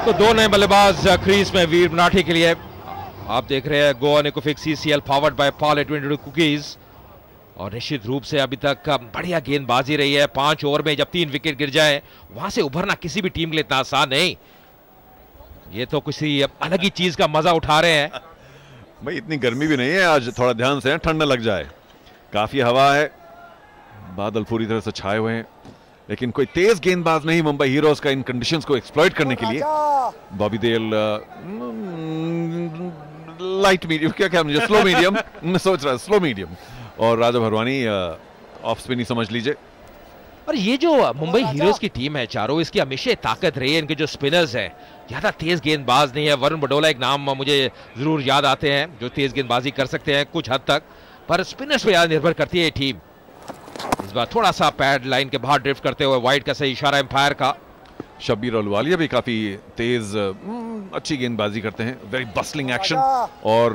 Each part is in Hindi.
तो दो नए बल्लेबाज क्रीज में वीर मराठी के लिए। आप देख रहे हैं गोवा निकोफिक CCL powered by Parle 22 cookies. और निश्चित रूप से अभी तक बढ़िया गेंदबाजी रही है। 5 ओवर में जब 3 विकेट गिर जाए वहां से उभरना किसी भी टीम के लिए इतना आसान नहीं। ये तो किसी अलग ही चीज का मजा उठा रहे हैं। भाई इतनी गर्मी भी नहीं है आज, थोड़ा ध्यान से ठंड न लग जाए। काफी हवा है, बादल पूरी तरह से छाए हुए हैं, लेकिन कोई तेज गेंदबाज नहीं मुंबई हीरोज का इन कंडीशंस को एक्सप्लॉइट करने के लिए। बॉबी देओल लाइट मीडियम, क्या मुझे स्लो मीडियम मैं सोच रहा स्लो मीडियम, और राजा भरवानी ऑफ स्पिन ही समझ लीजिए। और ये जो मुंबई हीरोज की टीम है चारों, इसकी हमेशा ताकत रही है। इनके जो स्पिनर्स हैं ज्यादा तेज गेंदबाज नहीं है। वरुण बडोला एक नाम मुझे जरूर याद आते हैं जो तेज गेंदबाजी कर सकते हैं कुछ हद तक, पर स्पिनर्स पे ज्यादा निर्भर करती है ये टीम। इस बार थोड़ा सा पैड लाइन के बाहर ड्रिफ्ट करते हुए वाइड का सही इशारा एम्पायर का। शब्बीर अहलुवालिया भी काफी तेज अच्छी गेंदबाजी करते हैं, वेरी बस्लिंग एक्शन। और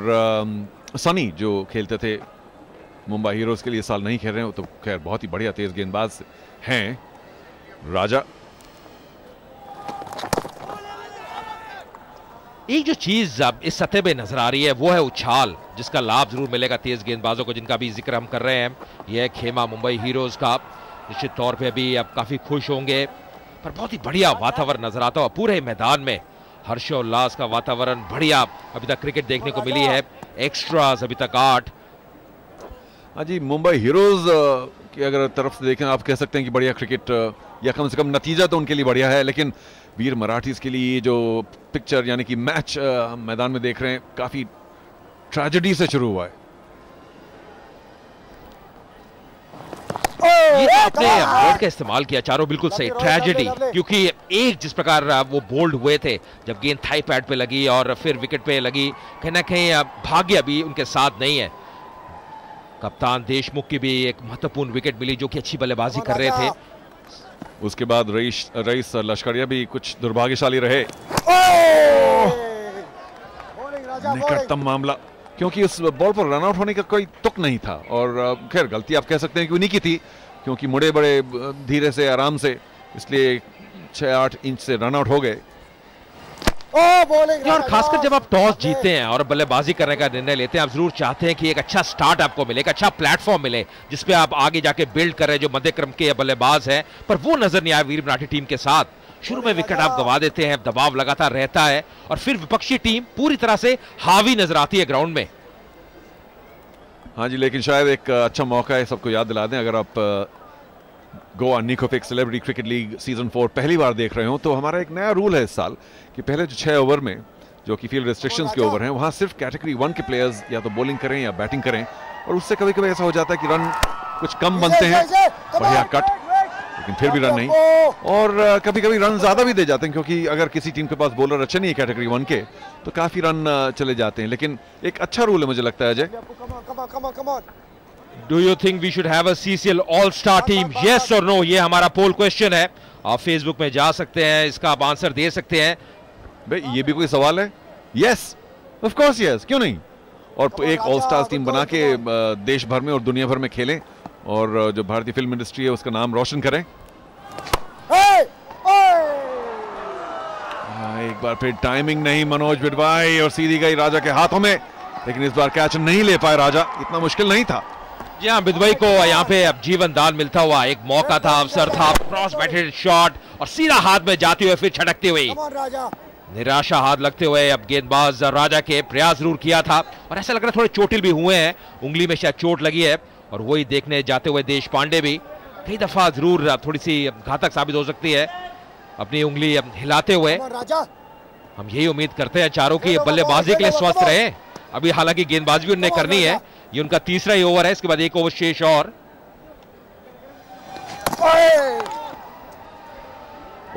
सनी जो खेलते थे मुंबई हीरोज के लिए, साल नहीं खेल रहे हो तो खैर बहुत ही बढ़िया तेज गेंदबाज हैं। राजा एक जो चीज अब इस सतह पे नजर आ रही है वो है उछाल, जिसका लाभ जरूर मिलेगा तेज गेंदबाजों को, जिनका भी जिक्र हम कर रहे हैं। यह खेमा मुंबई हीरोज का। निश्चित तौर पे अभी अब काफी खुश होंगे, पर बहुत ही बढ़िया वातावरण नजर आता है पूरे मैदान में। हर्षोल्लास का वातावरण बढ़िया अभी तक क्रिकेट देखने को मिली है। एक्स्ट्रास अभी तक 8। हाँ जी, मुंबई हीरोज की अगर तरफ से देखें आप कह सकते हैं कि बढ़िया क्रिकेट, या कम से कम नतीजा तो उनके लिए बढ़िया है, लेकिन वीर मराठीज के लिए जो पिक्चर यानी कि मैच मैदान में देख रहे हैं काफी ट्रेजेडी से शुरू हुआ है। ये तो अपने वर्ड का इस्तेमाल किया चारों, बिल्कुल सही, ट्रेजेडी। क्योंकि एक जिस प्रकार वो बोल्ड हुए थे जब गेंद थाई पैड पे लगी और फिर विकेट पे लगी, कहीं ना कहीं भाग्य अभी उनके साथ नहीं है। कप्तान देशमुख की भी एक महत्वपूर्ण विकेट मिली जो कि अच्छी बल्लेबाजी कर रहे थे। उसके बाद रईस लश्करिया भी कुछ दुर्भाग्यशाली रहे। निकटतम मामला, क्योंकि उस बॉल पर रनआउट होने का कोई तुक नहीं था। और खैर गलती आप कह सकते हैं कि उन्हीं की थी, क्योंकि मुड़े बड़े धीरे से आराम से, इसलिए 6-8 इंच से रनआउट हो गए। और खासकर जब आप टॉस जीते हैं और बल्लेबाजी करने का निर्णय लेते हैं, आप जरूर चाहते हैं कि एक अच्छा स्टार्ट आपको मिले, एक अच्छा प्लेटफॉर्म मिले जिसपे आप आगे जाके बिल्ड कर रहे हैं जो मध्य क्रम के बल्लेबाज हैं। पर वो नजर नहीं आया वीर मराठी टीम के साथ। शुरू में विकेट आप गवा देते हैं, दबाव लगातार रहता है और फिर विपक्षी टीम पूरी तरह से हावी नजर आती है ग्राउंड में। हाँ जी, लेकिन शायद एक अच्छा मौका है सबको याद दिला दें, अगर आप गोवा निकोफिक सेलिब्रिटी क्रिकेट लीग सीजन 4 पहली बार देख रहे हो तो हमारा एक नया रूल है इस साल कि पहले जो 6 ओवर में, जो कि फील्ड रेस्ट्रिक्शंस के ओवर हैं, वहां सिर्फ कैटेगरी 1 के प्लेयर्स या तो बॉलिंग करें या बैटिंग करें। और उससे कभी कभी ऐसा हो जाता है कि रन कुछ कम बनते हैं, बढ़िया कट, लेकिन फिर भी रन नहीं। और कभी कभी रन ज्यादा भी दे जाते हैं, क्योंकि अगर किसी टीम के पास बॉलर अच्छे नहीं है कैटेगरी 1 के तो काफी रन चले जाते हैं। लेकिन एक अच्छा रूल है मुझे लगता है Ajay. Do you think we should have a CCL All-Star team? Yes or no? ये हमारा पोल क्वेश्चन है। आप फेसबुक में जा सकते हैं, इसका आप आंसर दे सकते हैं। भाई ये भी कोई सवाल है? यस, ऑफ कोर्स यस, क्यों नहीं। और एक ऑल स्टार्स टीम बना के देश भर में और दुनिया भर में खेलें और जो भारतीय फिल्म इंडस्ट्री है उसका नाम रोशन करें। एक बार फिर टाइमिंग नहीं मनोज बिडवाई, और सीधी गई राजा के हाथों में, लेकिन इस बार कैच नहीं ले पाए राजा। इतना मुश्किल नहीं था। जी हाँ, बिदवाई को यहाँ पे अब जीवन दान मिलता हुआ एक मौका था, अवसर था। क्रॉस बैटेड शॉट और सीधा हाथ में जाती हुए फिर छटकती हुई, निराशा हाथ लगते हुए अब गेंदबाज राजा के प्रयास जरूर किया था और ऐसा लग रहा है थोड़े चोटिल भी हुए हैं, उंगली में शायद चोट लगी है। और वही देखने जाते हुए देश पांडे भी कई दफा जरूर थोड़ी सी घातक साबित हो सकती है अपनी उंगली हिलाते हुए। हम यही उम्मीद करते हैं चारों की बल्लेबाजी के लिए स्वस्थ रहे। अभी हालांकि गेंदबाजी भी उन्हें करनी है, ये उनका तीसरा ही ओवर है, इसके बाद एक ओवर शेष। और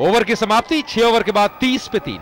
ओवर की समाप्ति 6 ओवर के बाद 30 पे 3।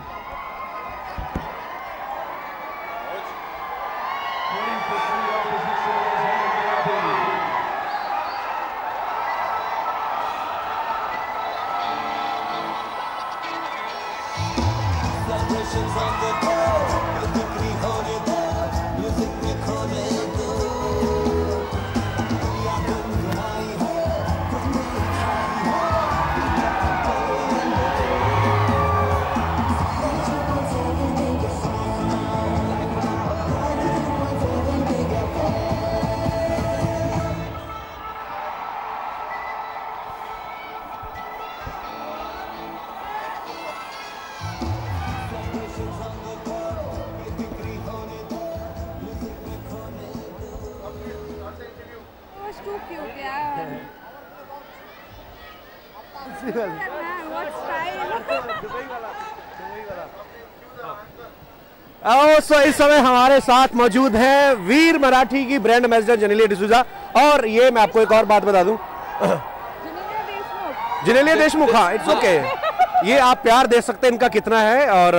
सो इस समय हमारे साथ मौजूद है वीर मराठी की ब्रांड एम्बेसडर जेनेलिया डिसूजा। और ये मैं आपको एक और बात बता दूं, जेनेलिया देशमुख, हाँ इट्स ओके। ये आप प्यार दे सकते हैं इनका कितना है। और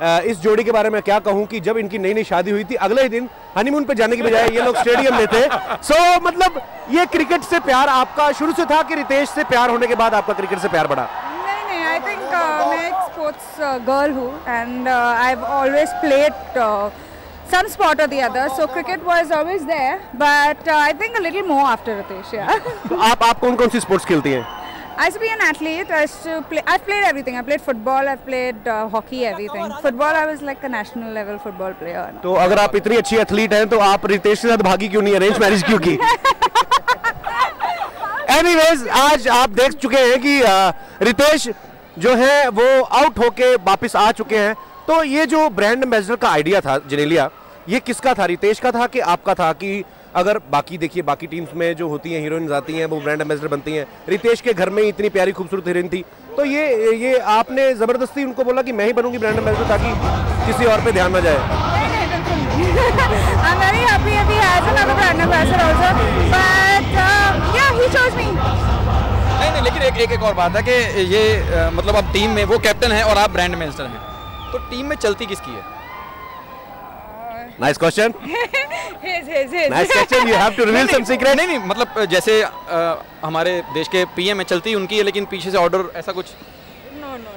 इस जोड़ी के बारे में क्या कहूं कि जब इनकी नई नई शादी हुई थी, अगले ही दिन हनीमून पे जाने की बजाय ये लोग स्टेडियम में थे। सो मतलब ये क्रिकेट से प्यार आपका शुरू से था कि रितेश से प्यार होने के बाद आपका क्रिकेट से प्यार बढ़ा? नहीं, I think मैं एक sports girl हूँ and I've always played some sport or the other, so cricket was always there, but I think a little more after Ritesh, yeah. तो आप कौन-कौन सी स्पोर्ट्स खेलती हैं? I used to be an athlete. I used to play. I've played everything. I played football. I've played hockey. Everything. Football. I was like a national level football player. तो अगर आप इतनी अच्छी एथलीट हैं तो आप रितेश के साथ भागी क्यों नहीं, अरेंज मैरिज क्यों की? एनीवेज, आज आप देख चुके हैं कि रितेश जो है वो आउट होके वापस आ चुके हैं। तो ये जो ब्रांड एम्बेसडर का आइडिया था जेनेलिया, ये किसका था, रितेश का था कि आपका था? कि अगर बाकी देखिए बाकी टीम्स में जो होती हैं हीरोइंस आती हैं वो ब्रांड एम्बेसडर बनती हैं, रितेश के घर में इतनी प्यारी खूबसूरत हीरोइन थी, तो ये आपने जबरदस्ती उनको बोला कि मैं ही बनूंगी ब्रांड एम्बेसडर ताकि किसी और पे ध्यान ना जाए? I'm very happy if he has another brand ambassador also, but yeah, he chose me. नहीं, लेकिन एक और बात है कि ये मतलब अब टीम में वो कैप्टन है और आप ब्रांड एम्बेसडर हैं, तो टीम में चलती किसकी है? Nice question. His. Nice question. You have to reveal some secret. नहीं, मतलब जैसे हमारे देश के पीएम में चलती उनकी है, लेकिन पीछे से ऑर्डर ऐसा कुछ?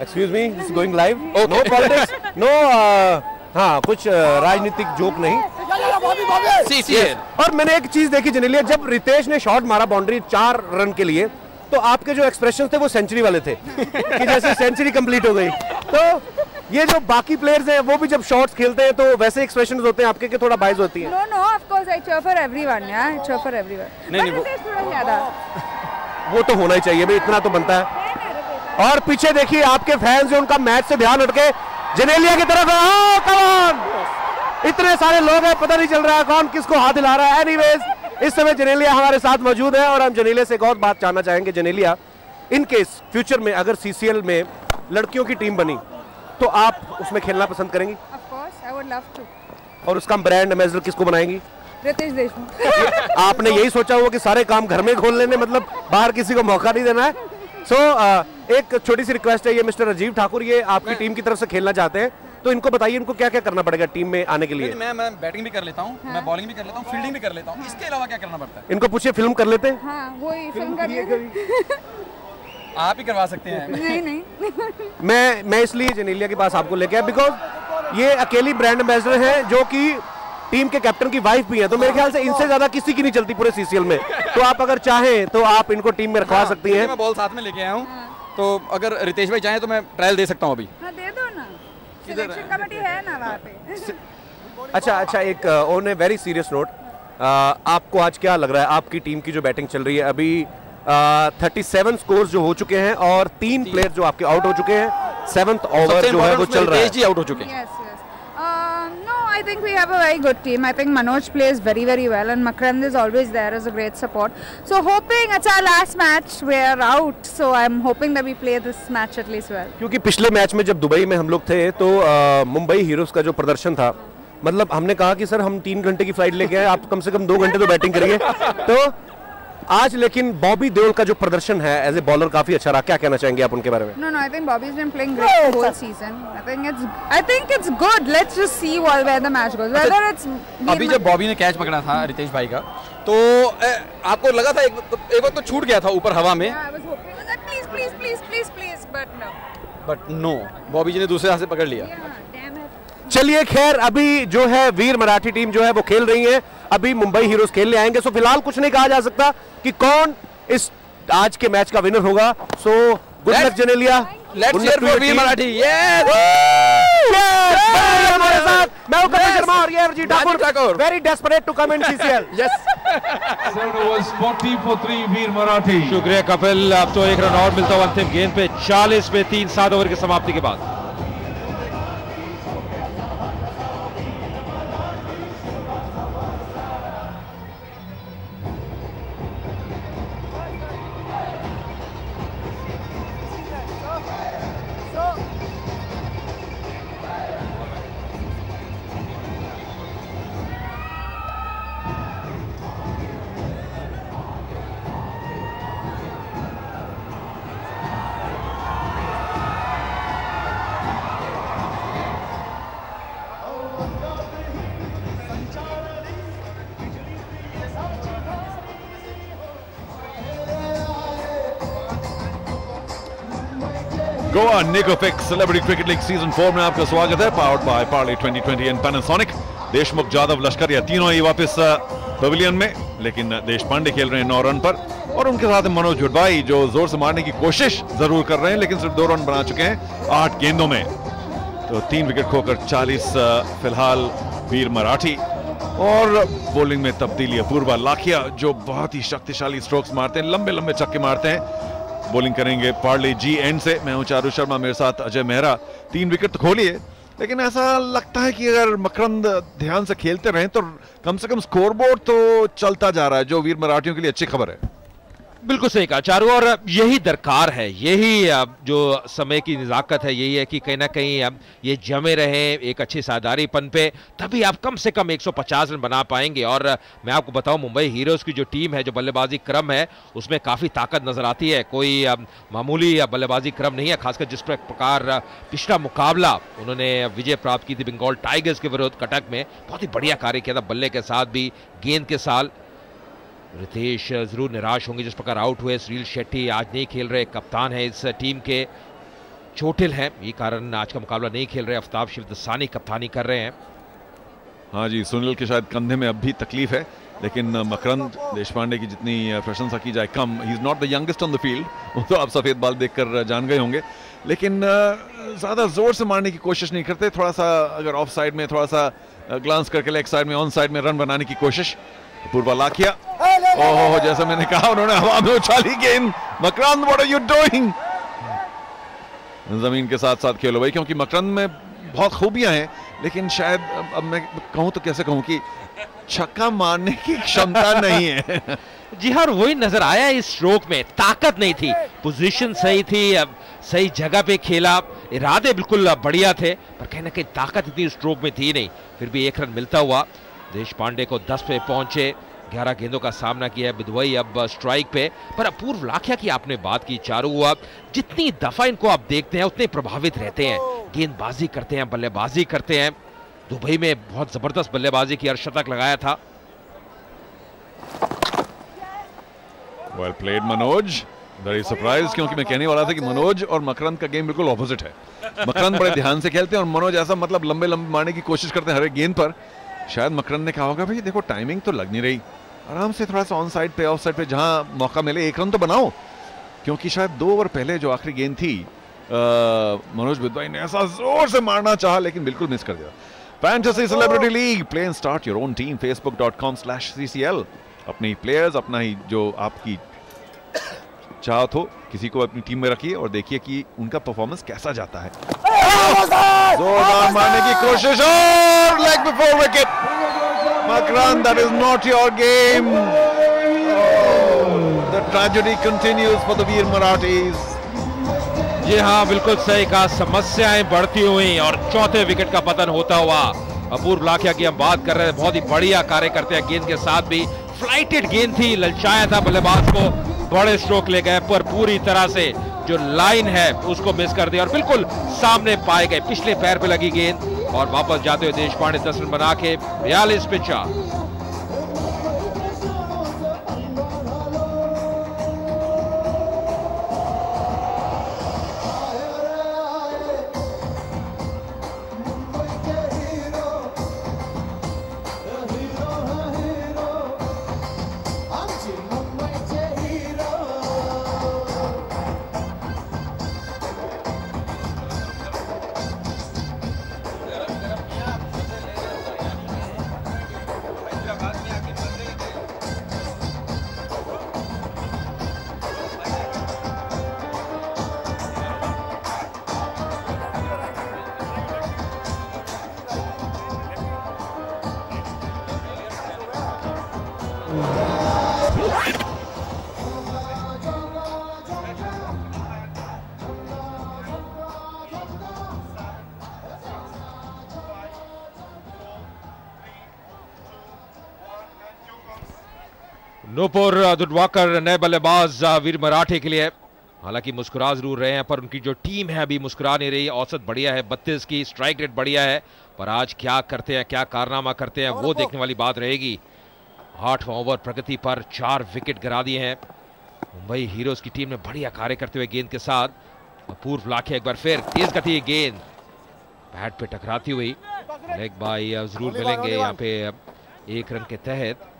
Excuse me, this is going live. No politics. No. हाँ, कुछ राजनीतिक जोक नहीं। CCL। और मैंने एक चीज देखी जेनेलिया, जब रितेश ने शॉट मारा बाउंड्री 4 रन के लिए, तो आपके जो एक्सप्रेशन थे वो सेंचुरी वाले थे कि जैसे सेंचुरी कंप्लीट हो गई। तो ये जो बाकी प्लेयर्स हैं वो भी जब शॉट्स खेलते हैं तो वैसे एक्सप्रेशंस होते हैं आपके कि थोड़ा बाइज होती है? No, of course I cheer for everyone, yeah, I cheer for everyone. नहीं, थोड़ा ज्यादा। वो तो होना ही चाहिए भाई, इतना तो बनता है। और पीछे देखिए आपके फैंस जो उनका मैच से ध्यान हटके जेनेलिया की तरफ, कमान इतने सारे लोग हैं, पता नहीं चल रहा है कौन किसको हाथ हिला रहा है। एनीवेज, इस समय जेनेलिया हमारे साथ मौजूद है और हम जेनेलिया से एक और बात जानना चाहेंगे। जेनेलिया, इन केस फ्यूचर में अगर सीसीएल में लड़कियों की टीम बनी तो आप उसमें खेलना पसंद करेंगी? Of course, I would love to. और उसका ब्रांड एम्बेसडर किसको बनाएंगी? रितेश देशमुख। आपने यही सोचा हुआ कि सारे काम घर में खोल लेने, मतलब बाहर किसी को मौका नहीं देना है? सो एक छोटी सी रिक्वेस्ट है, ये मिस्टर राजीव ठाकुर ये आपकी टीम की तरफ से खेलना चाहते हैं, तो इनको बताइए इनको क्या क्या करना पड़ेगा टीम में आने के लिए? मैं बैटिंग भी कर लेता हूँ, मैं बॉलिंग भी कर लेता हूँ, फील्डिंग भी कर लेता हूँ, इसके अलावा क्या करना पड़ता है? इनको पूछिए, फिल्म कर लेते हैं? हाँ, वही फिल्म कर लेते। आप ही करवा सकते हैं। नहीं। मैं इसलिए जेनेलिया के पास आपको लेके आया बिकॉज ये अकेली ब्रांड एम्बेसडर है जो कि टीम के कैप्टन की वाइफ भी है, तो मेरे ख्याल से इनसे ज्यादा किसी की नहीं चलती पूरे सीसीएल में। तो आप अगर चाहें तो आप इनको टीम में रखवा सकती हैं। मैं बॉल साथ में लेके आया हूँ, तो अगर रितेश भाई चाहें तो मैं ट्रायल दे सकता हूँ अभी। हाँ, दे दो ना, सिलेक्शन कमेटी है ना वहाँ पे। अच्छा, एक on a very serious note, आपको आज क्या लग रहा है आपकी टीम की जो बैटिंग चल रही है अभी 37 स्कोर्स जो हो चुके हैं और 3 प्लेयर जो आपके आउट हो चुके हैं, 7th ओवर जो है वो चल रहा है। जी आउट हो चुके हैं। Yes. No, I think we have a very good team. I think Manoj plays very well and Makrand is always there as a great support. So hoping it's our last match. We are out, so I'm hoping that we play this match at least well. क्योंकि पिछले मैच में जब दुबई में हम लोग थे तो मुंबई हीरोज का जो प्रदर्शन था, मतलब हमने कहा कि सर हम 3 घंटे की फ्लाइट लेके आए, आप कम से कम 2 घंटे तो बैटिंग करिए। तो आज लेकिन बॉबी देओल का जो प्रदर्शन है एज ए बॉलर काफी अच्छा रहा, क्या कहना चाहेंगे आप उनके बारे में? No, I think Bobby's been playing great the whole season. I think it's good. Let's just see where the match goes. Whether it's अभी जब बॉबी ने कैच पकड़ा था रितेश भाई का, तो आपको लगा था एक वक्त तो छूट गया था ऊपर हवा में? I was hoping that please, but no, Bobby जी ने दूसरे हाथ से पकड़ लिया। Damn it. चलिए खैर, अभी जो है वीर मराठी टीम जो है वो खेल रही है, अभी मुंबई हीरोज खेलने आएंगे। सो फिलहाल कुछ नहीं कहा जा सकता कि कौन इस आज के मैच का विनर होगा। So good luck Genelia, let's cheer for Veer Marathi. Yes, हमारे साथ मैं हूं कपिल शर्मा और ये Arjit Thakur, very desperate to come in CCL. Yes, 7 overs 40 for 3 Veer Marathi. शुक्रिया कपिल। अब तो 1 रन और मिलता हुआ अंतिम गेंद पे 40 में 3 7 ओवर की समाप्ति के बाद। गोवा निकोफिक्स सेलिब्रिटी क्रिकेट लीग सीजन 4 में आपका स्वागत है। Powered by Parle 2020 and Panasonic. Deshmukh, Jadhav, Lashkariya तीनों ही वापस पवेलियन में, लेकिन देश पांडे खेल रहे हैं 9 रन पर और उनके साथ मनोज जुड़वाई जो जोर से मारने की कोशिश जरूर कर रहे हैं, लेकिन सिर्फ 2 रन बना चुके हैं 8 गेंदों में। तो 3 विकेट खोकर 40 फिलहाल वीर मराठी। और बॉलिंग में तब्दीली अपूर्वा लाखिया जो बहुत ही शक्तिशाली स्ट्रोक्स मारते हैं, लंबे लंबे छक्के मारते हैं। बॉलिंग करेंगे पार्ले जी एंड से। मैं हूं चारू शर्मा, मेरे साथ अजय मेहरा। 3 विकेट तो खोलिए, लेकिन ऐसा लगता है कि अगर मकरंद ध्यान से खेलते रहें तो कम से कम स्कोरबोर्ड तो चलता जा रहा है, जो वीर मराठियों के लिए अच्छी खबर है। बिल्कुल सही कहा चारू, और यही दरकार है, यही जो समय की नज़ाकत है, यही है कि कहीं ना कहीं ये जमे रहें एक अच्छी साझेदारीपन पे, तभी आप कम से कम 150 रन बना पाएंगे। और मैं आपको बताऊं, मुंबई हीरोज की जो टीम है, जो बल्लेबाजी क्रम है, उसमें काफ़ी ताकत नजर आती है। कोई मामूली बल्लेबाजी क्रम नहीं है, खासकर जिस प्रकार पिछला मुकाबला उन्होंने विजय प्राप्त की थी बंगाल टाइगर्स के विरुद्ध कटक में। बहुत ही बढ़िया कार्य किया था, बल्ले के साथ भी, गेंद के साथ। रितेश जरूर निराश होंगे जिस प्रकार आउट हुए। सुनील शेट्टी आज नहीं खेल रहे, कप्तान है इस टीम के, चोटिल हैं, ये कारण आज का मुकाबला नहीं खेल रहे। आफ्ताब शिवदसानी कप्तानी कर रहे हैं। हाँ जी, सुनील के शायद कंधे में अब भी तकलीफ है, लेकिन मकरंद देशपांडे की जितनी प्रशंसा की जाए कम। He is not the youngest on the field, वो तो आप सफेद बाल देखकर जान गए होंगे, लेकिन ज्यादा जोर से मारने की कोशिश नहीं करते। थोड़ा सा अगर ऑफ साइड में थोड़ा सा ग्लांस करके लेग साइड में, ऑन साइड में रन बनाने की कोशिश। पूर्वा लाखिया, ओहो, जैसा मैंने कहा उन्होंने हवा में उछाली गेंद। मकरंद, व्हाट आर यू डूइंग? जमीन के साथ साथ खेलो भाई, क्योंकि मकरंद में बहुत खूबियां हैं, लेकिन शायद अब मैं कहूं तो कैसे कहूं कि छक्का मारने की क्षमता नहीं है। जी हाँ, वही नजर आया इस स्ट्रोक में, ताकत नहीं थी, पोजीशन सही थी, अब सही जगह पे खेला, इरादे बिल्कुल बढ़िया थे, पर कहीं ना कहीं ताकत इतनी स्ट्रोक में थी नहीं। फिर भी 1 रन मिलता हुआ देश पांडे को 10 पे पहुंचे। 11 गेंदों का सामना किया है बिदवई अब स्ट्राइक पे। पर अपूर्व लाखिया की आपने बात की चारू, हुआ जितनी दफा इनको आप देखते हैं उतने प्रभावित रहते हैं, गेंदबाजी करते हैं, बल्लेबाजी करते हैं। दुबई में बहुत जबरदस्त बल्लेबाजी की, अर्धशतक लगाया था। Well played Manoj, very surprise, क्योंकि मैं कहने वाला था कि मनोज और मकरंद का गेम बिल्कुल ऑपोजिट है। मकरंद बड़े ध्यान से खेलते हैं और मनोज ऐसा मतलब लंबे लंबे मारने की कोशिश करते हैं हर एक गेंद पर। शायद मकरंद ने कहा होगा भाई देखो टाइमिंग तो लग नहीं रही, आराम से थोड़ा सा ऑन साइड पे, ऑफ साइड पे, जहां मौका मिले 1 रन तो बनाओ। क्योंकि शायद 2 ओवर पहले जो आखिरी गेंद थी, मनोज बिदवाई ने ऐसा जोर से मारना चाहा लेकिन बिल्कुल मिस कर दिया। Fantasy celebrity league, play and start your own team, facebook.com/ccl। अपने प्लेयर्स, अपना ही जो आपकी चाहत हो, किसी को अपनी टीम में रखिए और देखिए कि उनका परफॉर्मेंस कैसा जाता है। जोरदार मारने की कोशिश और leg before wicket. Makarand, that is not your game. The tragedy continues for the Veer Marathis. जी हाँ, बिल्कुल सही कहा, समस्याएं बढ़ती हुई और 4थे विकेट का पतन होता हुआ। अपूर्व लाखिया की हम बात कर रहे हैं, बहुत ही बढ़िया कार्य करते हैं, गेंद के साथ भी फ्लाइटेड गेंद थी, ललचाया था बल्लेबाज को, बड़े स्ट्रोक ले गए पर पूरी तरह से जो लाइन है उसको मिस कर दिया और बिल्कुल सामने पाए गए, पिछले पैर पे लगी गेंद। और वापस जाते हुए देश पांडे 10 रन बना के 42 पे 4। नूपुर दुडवाकर नए बल्लेबाज वीर मराठे के लिए, हालांकि मुस्कुरा जरूर रहे हैं पर उनकी जो टीम है अभी मुस्कुरा नहीं रही। औसत बढ़िया है 32 की, स्ट्राइक रेट बढ़िया है, पर आज क्या करते हैं, क्या कारनामा करते हैं वो देखने वाली बात रहेगी। 8वां ओवर प्रगति पर 4 विकेट गिरा दिए हैं। मुंबई हीरोज की टीम ने बढ़िया कार्य करते हुए गेंद के साथ अपूर्व लाखे एक बार फिर तेज गति गेंद बैट पे टकराती हुई, लेग बाई जरूर मिलेंगे यहाँ पे 1 रन के तहत।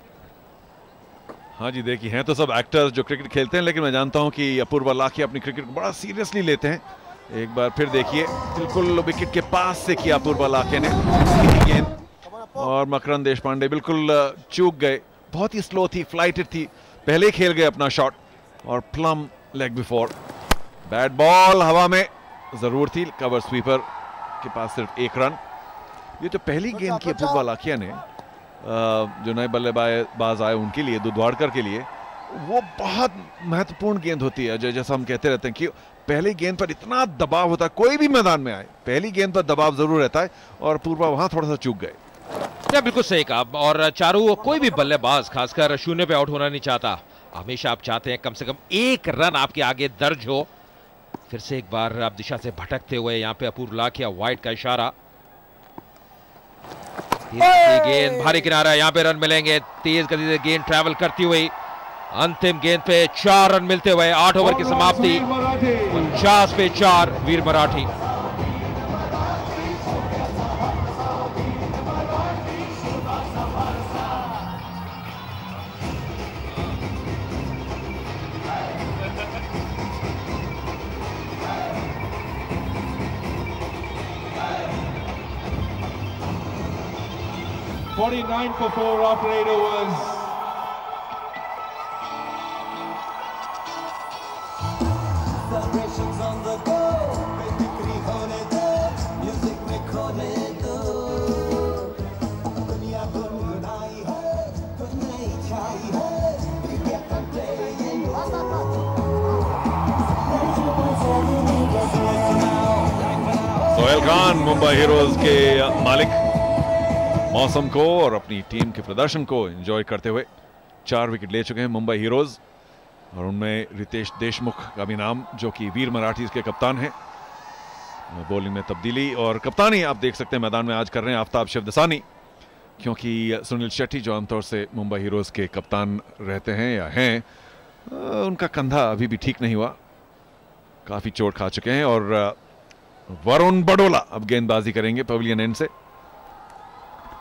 हाँ जी, देखिए हैं तो सब एक्टर्स जो क्रिकेट खेलते हैं, लेकिन मैं जानता हूं कि अपूर्व लाखे अपनी क्रिकेट को बड़ा सीरियसली लेते हैं। एक बार फिर देखिए, बिल्कुल विकेट के पास से किया अपूर्व लाखे ने गेंद, और मकरंद देशपांडे बिल्कुल चूक गए। बहुत ही स्लो थी, फ्लाइटेड थी, पहले ही खेल गए अपना शॉट और plum leg before. Bat ball हवा में जरूर थी, कवर स्वीपर के पास सिर्फ 1 रन। ये जो पहली गेंद की अपूर्व लाखिया ने, जो नए बल्लेबाज आए उनके लिए, दुधवाड़कर के लिए, वो बहुत महत्वपूर्ण गेंद होती है। जैसा हम कहते रहते हैं कि पहली गेंद पर इतना दबाव होता है, कोई भी मैदान में आए पहली गेंद पर दबाव जरूर रहता है, और पूर्वा वहां थोड़ा सा चूक गए। बिल्कुल सही कहा। और चारों कोई भी बल्लेबाज खासकर शून्य पे आउट होना नहीं चाहता, हमेशा आप चाहते हैं कम से कम 1 रन आपके आगे दर्ज हो। फिर से एक बार आप दिशा से भटकते हुए यहाँ पे अपूर्व लाखिया, वाइड का इशारा, गेंद भारी किनारा, यहाँ पे रन मिलेंगे। तेज गति से गेंद ट्रैवल करती हुई अंतिम गेंद पे 4 रन मिलते हुए 8 ओवर की समाप्ति, 49 पे 4 वीर Marathi. $49 for 4 after 8 overs. Celebrations on the go, बिक्री होने दो, म्यूजिक में खोने दो। दुनिया गुनगुनाई है, कुछ नई छाई है, we get them playing. Sohail Khan Mumbai heroes के मालिक मौसम को और अपनी टीम के प्रदर्शन को एंजॉय करते हुए 4 विकेट ले चुके हैं मुंबई हीरोज, और उनमें रितेश देशमुख का भी नाम, जो कि वीर मराठी के कप्तान हैं। बॉलिंग में तब्दीली और कप्तानी आप देख सकते हैं मैदान में आज कर रहे हैं आफ्ताब शिवदसानी, क्योंकि सुनील शेट्टी जो आमतौर से मुंबई हीरोज के कप्तान रहते हैं या हैं, उनका कंधा अभी भी ठीक नहीं हुआ, काफी चोट खा चुके हैं। और वरुण बडोला अब गेंदबाजी करेंगे पवेलियन एंड से।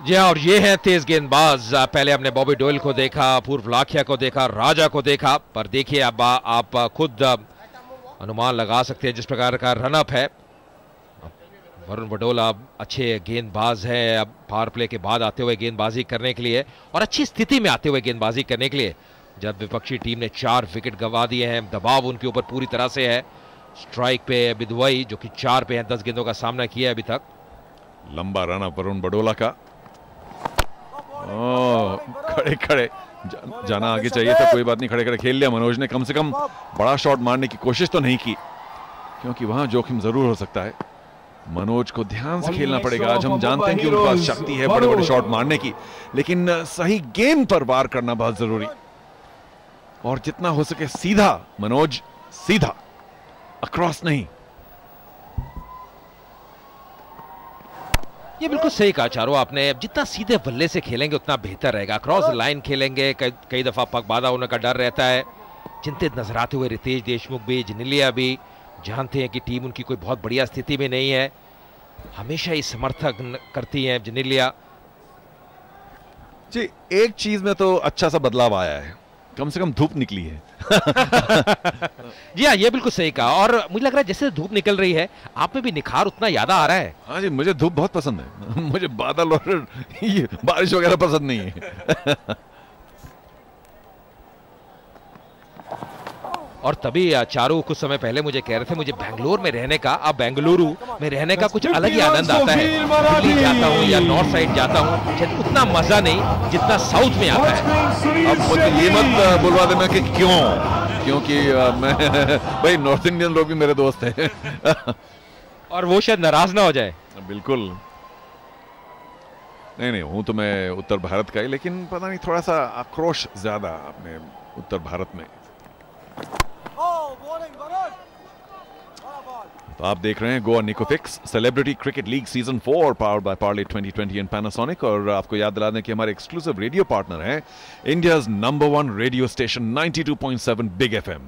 जी हाँ, और ये है तेज गेंदबाज। पहले हमने बॉबी डोयल को देखा, अपूर्व लाखिया को देखा, राजा को देखा, पर देखिए अब आप खुद अनुमान लगा सकते हैं जिस प्रकार का रनअप है। वरुण बडोला अच्छे गेंदबाज है, अब पावर प्ले के बाद आते हुए गेंदबाजी करने के लिए, और अच्छी स्थिति में आते हुए गेंदबाजी करने के लिए। जब विपक्षी टीम ने 4 विकेट गंवा दिए हैं, दबाव उनके ऊपर पूरी तरह से है। स्ट्राइक पे बिदुई जो कि 4 पे हैं, 10 गेंदों का सामना किया अभी तक। लंबा रनअप वरुण बडोला का, खड़े खड़े जाना आगे चाहिए था, कोई बात नहीं, खड़े खड़े खेल लिया मनोज ने। कम से कम बड़ा शॉट मारने की कोशिश तो नहीं की, क्योंकि वहां जोखिम जरूर हो सकता है। मनोज को ध्यान से खेलना पड़ेगा। आज हम जानते हैं कि उनके पास शक्ति है बड़े बड़े शॉट मारने की, लेकिन सही गेंद पर वार करना बहुत जरूरी, और जितना हो सके सीधा मनोज, सीधा, अक्रॉस नहीं। ये बिल्कुल सही कहा चारों आपने, जितना सीधे बल्ले से खेलेंगे उतना बेहतर रहेगा। क्रॉस लाइन खेलेंगे, कई दफा पग बाधा होने का डर रहता है। चिंतित नजर आते हुए रितेश देशमुख भी, जनेलिया भी, जानते हैं कि टीम उनकी कोई बहुत बढ़िया स्थिति में नहीं है, हमेशा ही समर्थन करती हैं जनेलिया जी। एक चीज में तो अच्छा सा बदलाव आया है, कम से कम धूप निकली है। जी हाँ, ये बिल्कुल सही कहा, और मुझे लग रहा है जैसे धूप निकल रही है आप में भी निखार उतना ज्यादा आ रहा है। हाँ जी, मुझे धूप बहुत पसंद है। मुझे बादल और ये बारिश वगैरह पसंद नहीं है। और तभी चारों कुछ समय पहले मुझे कह रहे थे मुझे बेंगलोर में रहने का, अब बेंगलुरु में रहने का कुछ अलग ही आनंद आता है। दिल्ली जाता हूँ या नॉर्थ साइड जाता हूँ, शायद उतना मजा नहीं जितना साउथ में आता है। अब मुझे ये मत बुलवा देना कि क्यों, क्योंकि मैं भाई नॉर्थ इंडियन लोग भी मेरे दोस्त हैं। और वो शायद नाराज ना हो जाए। बिल्कुल नहीं, हूं तो मैं उत्तर भारत का ही, लेकिन पता नहीं थोड़ा सा आक्रोश ज्यादा अपने उत्तर भारत में। तो आप देख रहे हैं गोवा निकोफिक्स celebrity cricket league season 4 powered by Parle 2020 and Panasonic. और आपको याद दिला दें कि हमारे एक्सक्लूसिव रेडियो पार्टनर हैं India's number 1 radio station 92.7 big FM।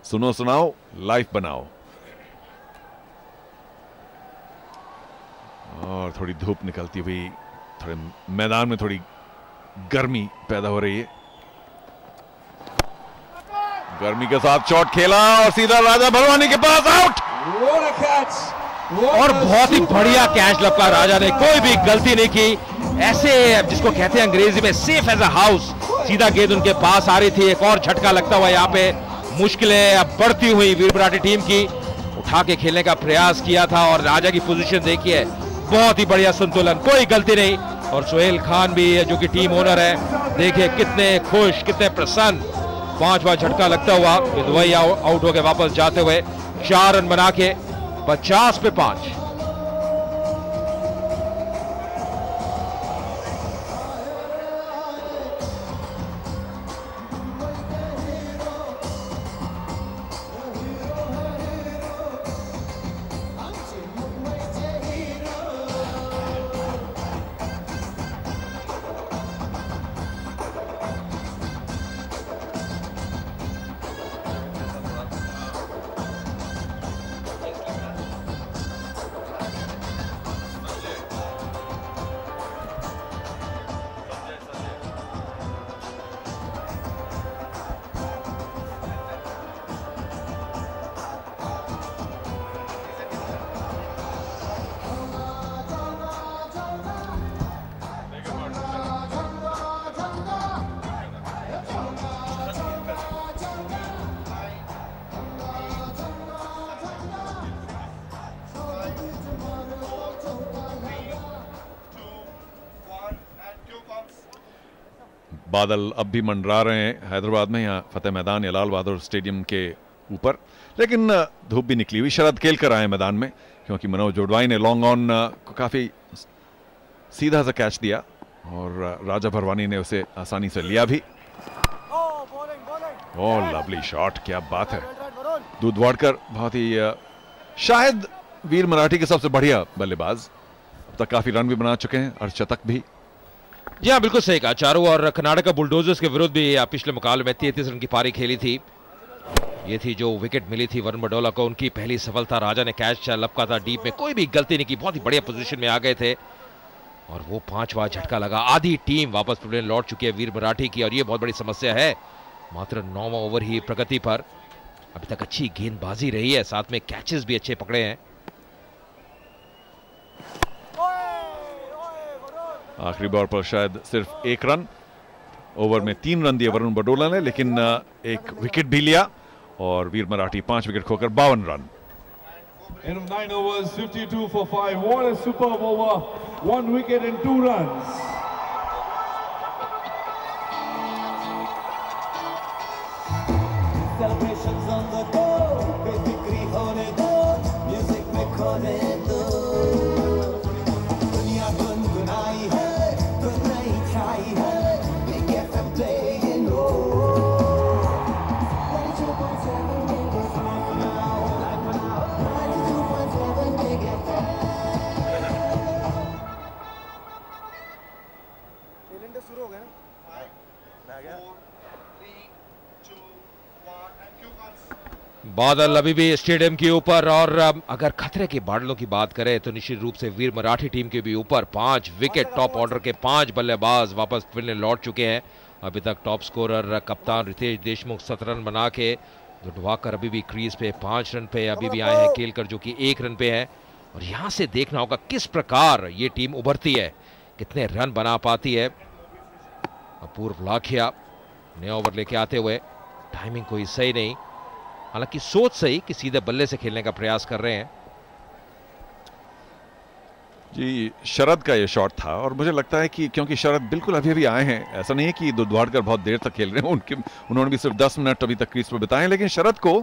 सुनो सुनाओ, लाइफ बनाओ। और थोड़ी धूप निकलती हुई, थोड़े मैदान में थोड़ी गर्मी पैदा हो रही है। गर्मी के साथ शॉट खेला और सीधा राजा भरवानी के पास, आउट। और बहुत ही बढ़िया कैच लपका राजा ने, कोई भी गलती नहीं की। ऐसे जिसको कहते हैं अंग्रेजी में सेफ एज अ हाउस, सीधा गेंद उनके पास आ रही थी। एक और झटका लगता हुआ यहाँ पे मुश्किलें अब बढ़ती हुई वीर मराठी टीम की। उठा के खेलने का प्रयास किया था और राजा की पोजीशन देखिए, बहुत ही बढ़िया संतुलन, कोई गलती नहीं। और सोहेल खान भी जो कि टीम ओनर है, देखिए कितने खुश, कितने प्रसन्न। 5वां झटका लगता हुआ दुबई आउट होकर वापस जाते हुए 4 रन बना के 50 पे 5। बादल अब भी मंडरा रहे हैं हैदराबाद में, यहाँ फतेह मैदान या लाल बहादुर स्टेडियम के ऊपर, लेकिन धूप भी निकली हुई। शरद खेलकर आए मैदान में, क्योंकि मनोज जोडवाई ने लॉन्ग ऑन को काफी सीधा सा कैच दिया और राजा भरवानी ने उसे आसानी से लिया भी। ओह लवली शॉट, क्या बात है। दूधवाड़कर बहुत ही शायद वीर मराठी के सबसे बढ़िया बल्लेबाज, अब तक काफी रन भी बना चुके हैं, अर्धशतक भी। जी हाँ, बिल्कुल सही कहा चारू। और कर्नाटक बुलडोजर्स के विरुद्ध भी पिछले मुकाबले में 33 रन की पारी खेली थी। ये थी जो विकेट मिली थी वरुण बडोला को, उनकी पहली सफलता। राजा ने कैच लपका था डीप में, कोई भी गलती नहीं की, बहुत ही बढ़िया पोजीशन में आ गए थे और वो 5वां झटका लगा। आधी टीम वापस पवेलियन लौट चुकी है वीर मराठी की, और ये बहुत बड़ी समस्या है। मात्र 9वां ओवर ही प्रगति पर, अभी तक अच्छी गेंदबाजी रही है, साथ में कैचेस भी अच्छे पकड़े हैं। आखिरी बॉल पर शायद सिर्फ 1 रन, ओवर में 3 रन दिए वरुण बडोला ने, लेकिन एक विकेट भी लिया और वीर मराठी 5 विकेट खोकर 52 run. End of 9 overs, 52 for 5. What a superb over! 1 wicket and 2 runs. Celebrations on the go, बेफिक्री होने दो, म्यूजिक में खोने दो। दुनिया गुनगुनाई है, धुन नई छाई है, Big FM playing on. 92.7 Big FM now, live now. 92.7 Big FM. Cylinder शुरू हो गया ना? बादल अभी भी स्टेडियम के ऊपर, और अगर खतरे के बादलों की बात करें तो निश्चित रूप से वीर मराठी टीम के भी ऊपर। 5 विकेट, टॉप ऑर्डर के 5 बल्लेबाज वापस पवेलियन लौट चुके हैं। अभी तक टॉप स्कोरर कप्तान रितेश देशमुख 7 रन बना के, दुधवाकर अभी भी क्रीज पे 5 रन पे अभी भी आए हैं, केलकर जो कि 1 रन पे है। और यहां से देखना होगा किस प्रकार ये टीम उभरती है, कितने रन बना पाती है। अपूर्व लाखिया नया ओवर लेके आते हुए, टाइमिंग कोई सही नहीं, हालांकि सोच सही कि सीधे बल्ले से खेलने का प्रयास कर रहे हैं। जी, शरद का ये शॉट था और मुझे लगता है कि क्योंकि शरद बिल्कुल अभी अभी आए हैं, ऐसा नहीं है कि दुधवाड़कर बहुत देर तक खेल रहे हैं, उन्होंने भी सिर्फ 10 मिनट अभी तक क्रीज पर बिताए, लेकिन शरद को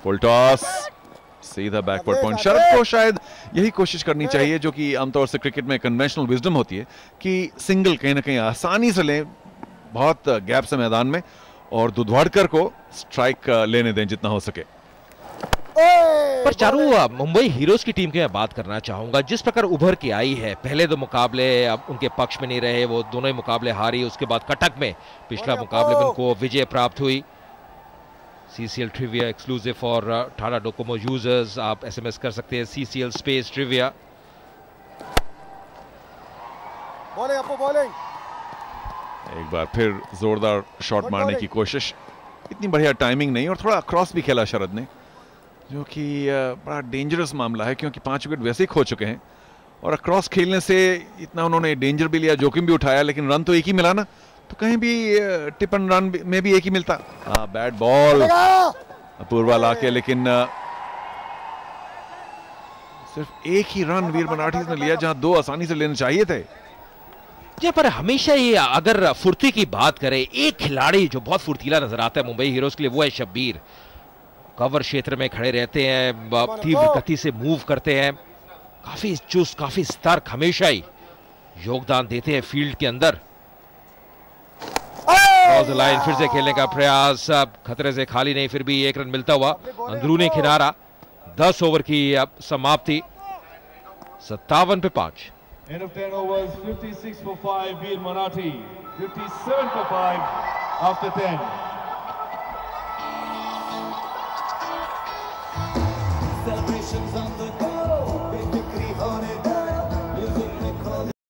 फुल टॉस, सीधा बैकवर्ड पॉइंट। शरद को शायद यही कोशिश करनी चाहिए जो कि आमतौर से क्रिकेट में कन्वेंशनल विजडम होती है कि सिंगल कहीं ना कहीं आसानी से लें, बहुत गैप से मैदान में, और दुधवाड़कर को स्ट्राइक लेने दें जितना हो सके। पर चारू, मुंबई हीरोज की टीम की मैं बात करना चाहूंगा, जिस प्रकार उभर के आई है। पहले 2 मुकाबले अब उनके पक्ष में नहीं रहे, वो दोनों ही मुकाबले हारी। उसके बाद कटक में पिछला मुकाबले में उनको विजय प्राप्त हुई। CCL trivia exclusive for Tata Docomo users, आप SMS कर सकते हैं CCL स्पेस ट्रिविया। एक बार फिर जोरदार शॉट मारने की कोशिश, इतनी बढ़िया टाइमिंग नहीं, और थोड़ा क्रॉस भी खेला शरद ने, जो कि बड़ा डेंजरस मामला है क्योंकि 5 विकेट वैसे ही खो चुके हैं, और क्रॉस खेलने से इतना उन्होंने डेंजर भी लिया, जोखिम भी उठाया, लेकिन रन तो एक ही मिला ना, तो कहीं भी टिप एंड रन में भी एक ही मिलता। बैट बॉल अपूर्वा लाके, लेकिन सिर्फ एक ही रन वीर मराठी ने लिया जहां 2 आसानी से लेने चाहिए थे। यहाँ पर हमेशा ये, अगर फुर्ती की बात करें, एक खिलाड़ी जो बहुत फुर्तीला नजर आता है मुंबई हीरोज के लिए, वो है शब्बीर। कवर क्षेत्र में खड़े रहते हैं, तीव्र गति से मूव करते हैं, काफी चुस्त, काफी सतर्क, हमेशा ही योगदान देते हैं फील्ड के अंदर। क्रॉस द लाइन, फिर से खेलने का प्रयास, अब खतरे से खाली नहीं, फिर भी 1 रन मिलता हुआ अंदरूनी किनारा। 10 ओवर की अब समाप्ति, 57 पे 5। End of 10 overs, 56 for 5, Veer Marathi. 57 for 5 after 10. Celebrations on